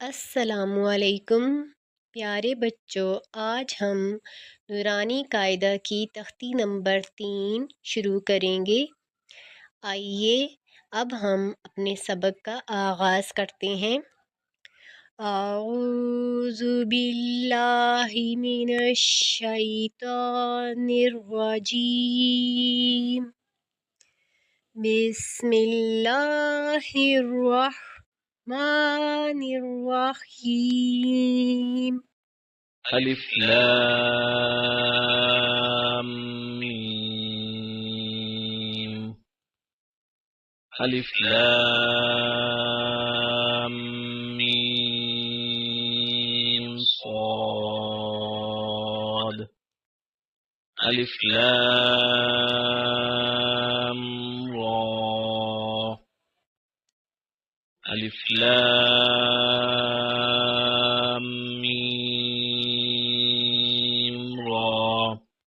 अस्सलामुअलैकुम प्यारे बच्चों। आज हम नूरानी कायदा की तख्ती नंबर 3 शुरू करेंगे। आइए अब हम अपने सबक का आगाज़ करते हैं। आऊज़ु बिल्लाहि मिनश शैतानिर रजीम। बिस्मिल्लाहिर रहमानिर रहीम। अलिफ लाम मीम। अलिफ लाम मीम صاد। अलिफ लाम را। अलिफ लाम